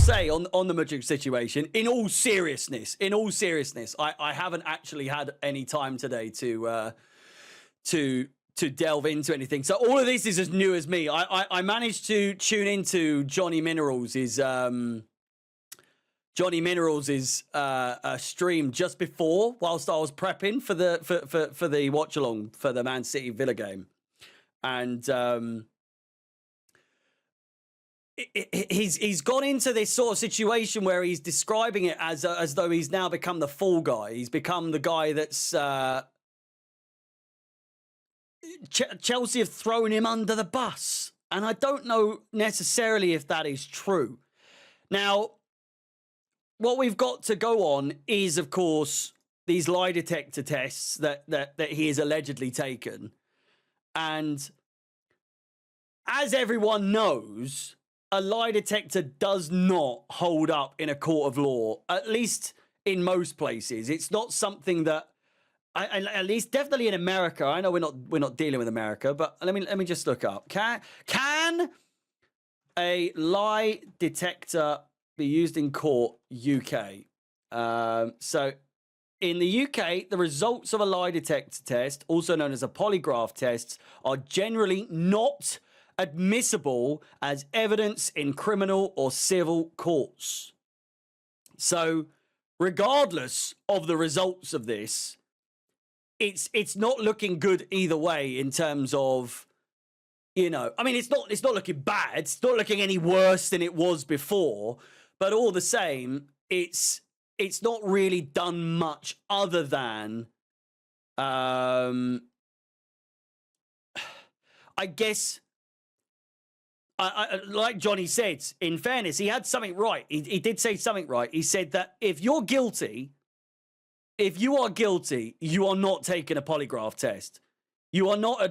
say on the Mudryk situation, in all seriousness, I haven't actually had any time today to delve into anything. So all of this is as new as me. I managed to tune into Johnny Minerals' stream just before, whilst I was prepping for the watch along for the Man City Villa game, and he's gone into this sort of situation where he's describing it as though he's now become the fall guy. He's become the guy that's Chelsea have thrown him under the bus, and I don't know necessarily if that is true. Now, what we've got to go on is, of course, these lie detector tests that he has allegedly taken. And as everyone knows, a lie detector does not hold up in a court of law, at least in most places. It's not something that, at least definitely in America. I know we're not dealing with America, but let me just look up. Can a lie detector be used in court, UK? So in the UK, the results of a lie detector test, also known as a polygraph test, are generally not admissible as evidence in criminal or civil courts. So regardless of the results of this, it's not looking good either way in terms of, you know, I mean, it's not looking bad. It's not looking any worse than it was before. But all the same, it's not really done much other than, I guess, like Johnny said, in fairness, he had something right. He did say something right. He said that if you are guilty, you are not taking a polygraph test. You're not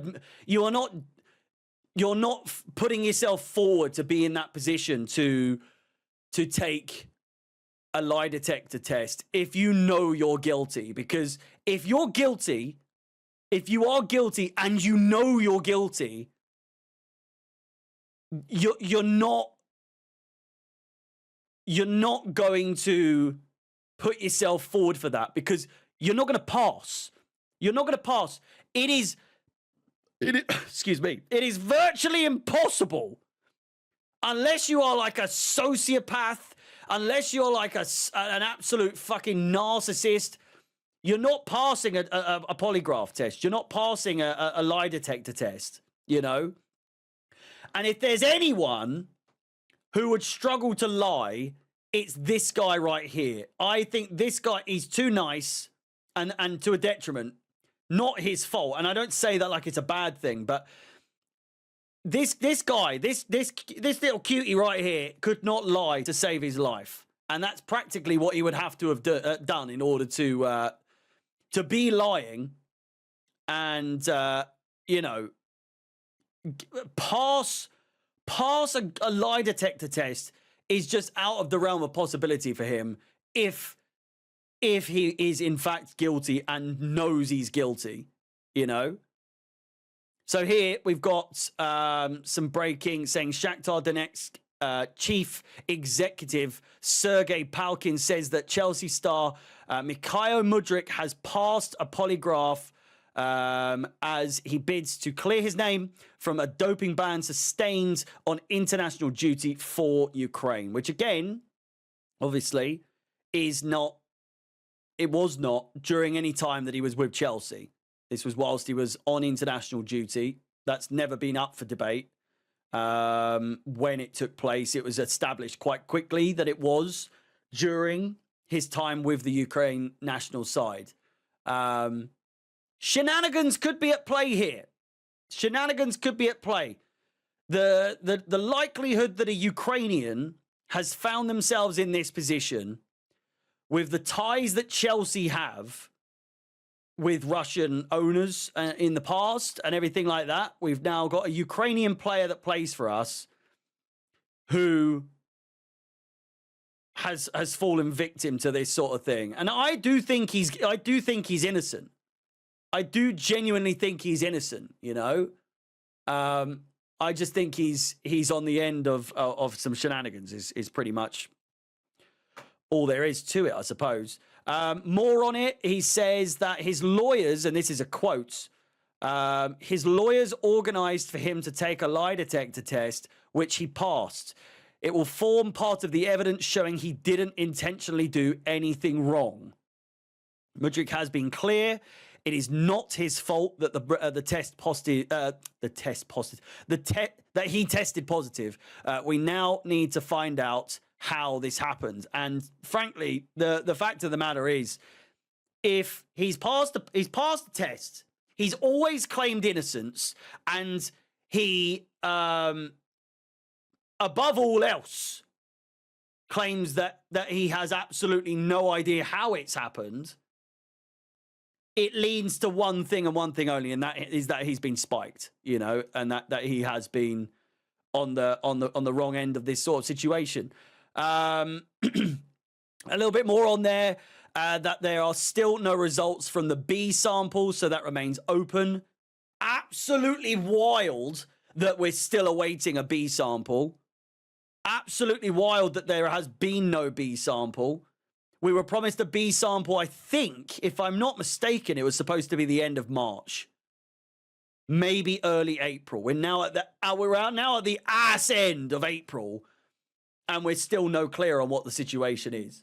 putting yourself forward to be in that position to take a lie detector test if you know you're guilty. Because if you are guilty and you know you're guilty, you're not going to put yourself forward for that, because you're not going to pass. You're not going to pass. Excuse me. It is virtually impossible, unless you are like a sociopath, unless you're like an absolute fucking narcissist. You're not passing a polygraph test. You're not passing a lie detector test, you know? And if there's anyone who would struggle to lie, it's this guy right here. I think this guy is too nice and to a detriment. Not his fault. And I don't say that like it's a bad thing, but this guy, this little cutie right here could not lie to save his life. And that's practically what he would have to have done in order to be lying and, you know, pass a lie detector test is just out of the realm of possibility for him if he is in fact guilty and knows he's guilty, you know? So here we've got some breaking saying Shakhtar Donetsk chief executive Sergei Palkin says that Chelsea star Mykhailo Mudryk has passed a polygraph as he bids to clear his name from a doping ban sustained on international duty for Ukraine, which again, obviously, was not during any time that he was with Chelsea. This was whilst he was on international duty. That's never been up for debate. When it took place, it was established quite quickly that it was during his time with the Ukraine national side. Shenanigans could be at play here. Shenanigans could be at play. The likelihood that a Ukrainian has found themselves in this position with the ties that Chelsea have with Russian owners in the past and everything like that. We've now got a Ukrainian player that plays for us who has fallen victim to this sort of thing. And I do think he's innocent. I do genuinely think he's innocent, you know? I just think he's on the end of some shenanigans is pretty much all there is to it, I suppose. More on it, he says that his lawyers, and this is a quote, his lawyers organized for him to take a lie detector test, which he passed. It will form part of the evidence showing he didn't intentionally do anything wrong. Mudryk has been clear. It is not his fault that that he tested positive. We now need to find out how this happened. And frankly, the fact of the matter is, if he's passed the test, he's always claimed innocence, and he, above all else, claims that he has absolutely no idea how it's happened. It leans to one thing and one thing only, and that is that he's been spiked, you know, and that he has been on the wrong end of this sort of situation. A little bit more on there, that there are still no results from the B sample, so that remains open. Absolutely wild that we're still awaiting a B sample. Absolutely wild that there has been no B sample. We were promised a B sample, I think, if I'm not mistaken, it was supposed to be the end of March. Maybe early April. We're now at the ass end of April, and we're still no clear on what the situation is.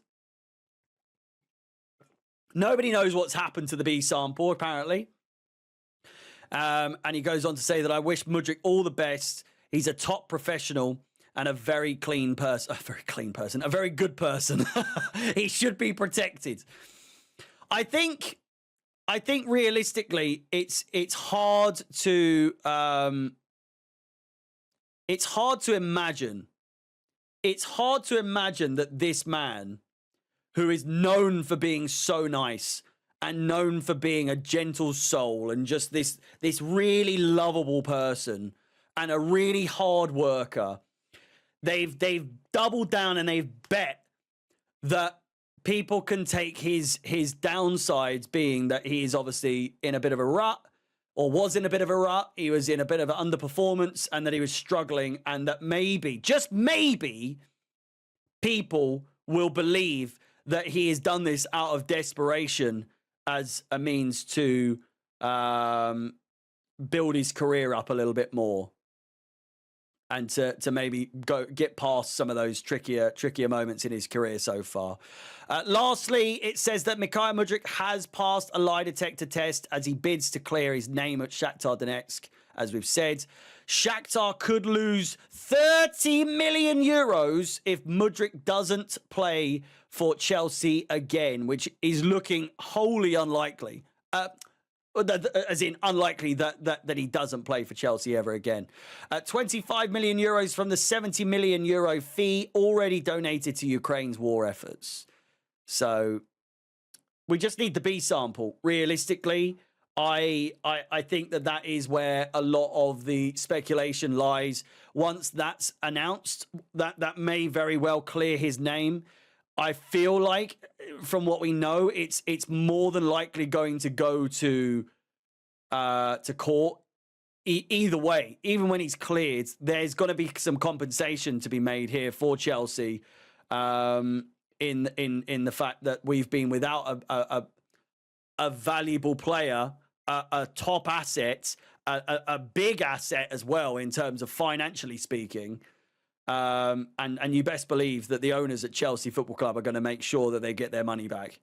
Nobody knows what's happened to the B sample, apparently. And he goes on to say that I wish Mudryk all the best. He's a top professional and a very clean person. A very good person. He should be protected. I think realistically, it's hard to imagine. It's hard to imagine that this man, who is known for being so nice and known for being a gentle soul and just this really lovable person and a really hard worker, they've doubled down and they've bet that people can take his downsides, being that he is obviously in a bit of a rut, or was in a bit of a rut. He was in a bit of an underperformance, and that he was struggling, and that maybe, just maybe, people will believe that he has done this out of desperation as a means to build his career up a little bit more, and to maybe get past some of those trickier moments in his career so far. Lastly, it says that Mykhailo Mudryk has passed a lie detector test as he bids to clear his name at Shakhtar Donetsk. As we've said, Shakhtar could lose 30 million euros if Mudryk doesn't play for Chelsea again, which is looking wholly unlikely. As in unlikely that he doesn't play for Chelsea ever again. 25 million euros from the 70 million euro fee already donated to Ukraine's war efforts. So we just need the B sample. Realistically, I think that is where a lot of the speculation lies. Once that's announced, that may very well clear his name. I feel like, from what we know, it's more than likely going to go to court. Either way, even when he's cleared, there's going to be some compensation to be made here for Chelsea. In the fact that we've been without a valuable player, a top asset, a big asset as well in terms of financially speaking. And you best believe that the owners at Chelsea Football Club are going to make sure that they get their money back.